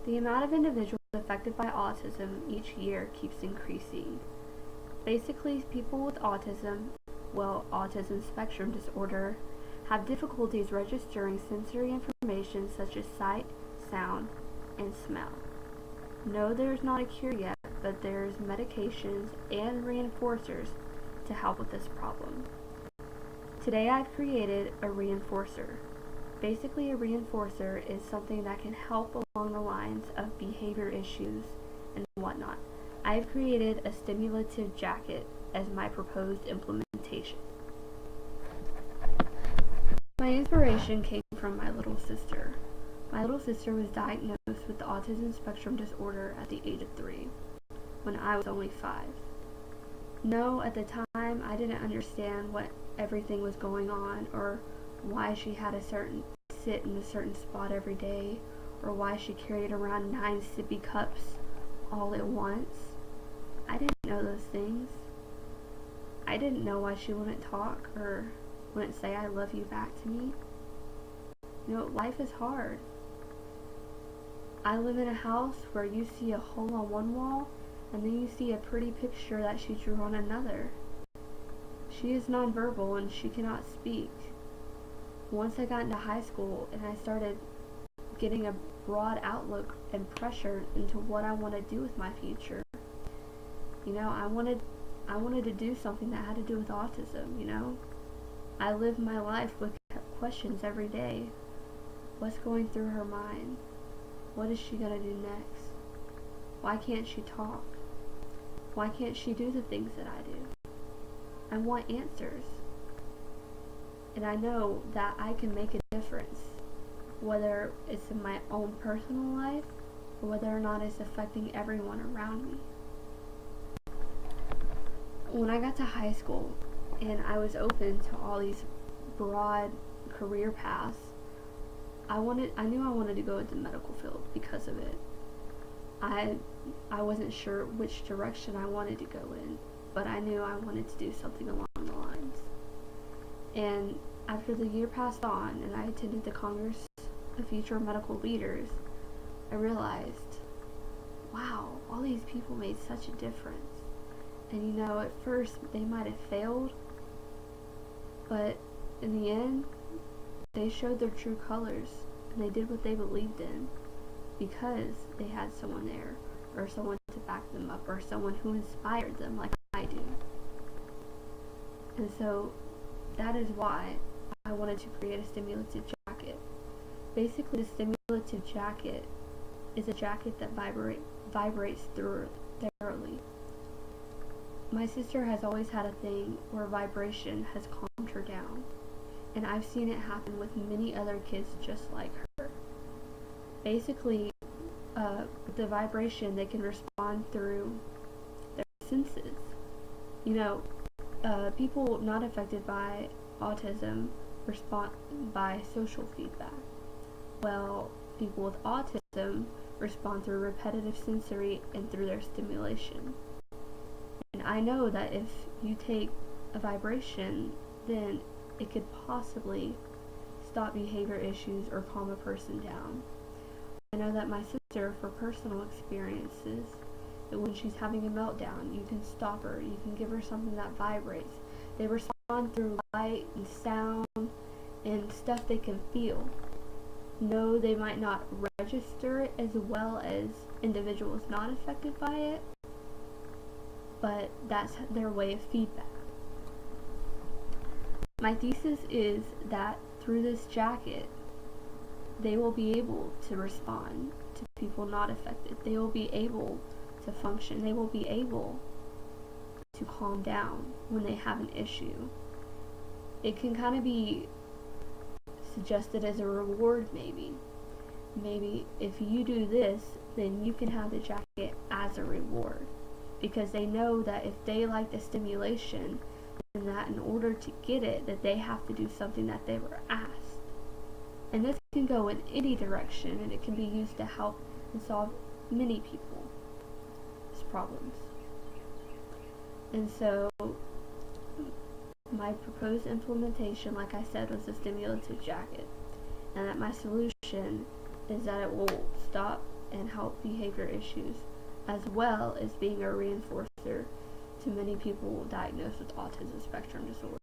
The amount of individuals affected by autism each year keeps increasing. Basically, people with autism spectrum disorder, have difficulties registering sensory information such as sight, sound, and smell. No, there's not a cure yet, but there's medications and reinforcers to help with this problem. Today I've created a reinforcer. Basically, a reinforcer is something that can help along the lines of behavior issues and whatnot. I've created a stimulative jacket as my proposed implementation. My inspiration came from my little sister. My little sister was diagnosed with the autism spectrum disorder at the age of 3, when I was only 5. No, at the time I didn't understand what everything was going on, or why she had sit in a certain spot every day, or why she carried around 9 sippy cups all at once. I didn't know those things. I didn't know why she wouldn't talk or wouldn't say I love you back to me. Life is hard. I live in a house where you see a hole on one wall and then you see a pretty picture that she drew on another. She is nonverbal and she cannot speak. Once I got into high school and I started getting a broad outlook and pressure into what I want to do with my future, I wanted to do something that had to do with autism. I live my life with questions every day. What's going through her mind? What is she going to do next? Why can't she talk? Why can't she do the things that I do? I want answers. And I know that I can make a difference, whether it's in my own personal life or whether or not it's affecting everyone around me. When I got to high school and I was open to all these broad career paths, I knew I wanted to go into the medical field because of it. I wasn't sure which direction I wanted to go in, but I knew I wanted to do something along the lines. And after the year passed on and I attended the Congress of Future Medical Leaders, I realized, wow, all these people made such a difference. And at first they might have failed, but in the end, they showed their true colors and they did what they believed in because they had someone there, or someone to back them up, or someone who inspired them like I do. And so that is why I wanted to create a stimulative jacket. Basically, the stimulative jacket is a jacket that vibrates thoroughly. My sister has always had a thing where vibration has calmed her down, and I've seen it happen with many other kids just like her. Basically, with the vibration, they can respond through their senses. People not affected by autism respond by social feedback. Well, people with autism respond through repetitive sensory and through their stimulation. And I know that if you take a vibration, then it could possibly stop behavior issues or calm a person down. I know that my sister, for personal experiences, that when she's having a meltdown, you can stop her, you can give her something that vibrates. They respond through light and sound and stuff they can feel. No, they might not register it as well as individuals not affected by it, but that's their way of feedback. My thesis is that through this jacket, they will be able to respond to people not affected. They will be able to function. They will be able to calm down when they have an issue. It can kind of be suggested as a reward, maybe. Maybe if you do this, then you can have the jacket as a reward. Because they know that if they like the stimulation, then that in order to get it, that they have to do something that they were asked. And this can go in any direction, and it can be used to help and solve many people's problems. And so, my proposed implementation, like I said, was a stimulative jacket. And that my solution is that it will stop and help behavior issues, as well as being a reinforcer to many people diagnosed with autism spectrum disorder.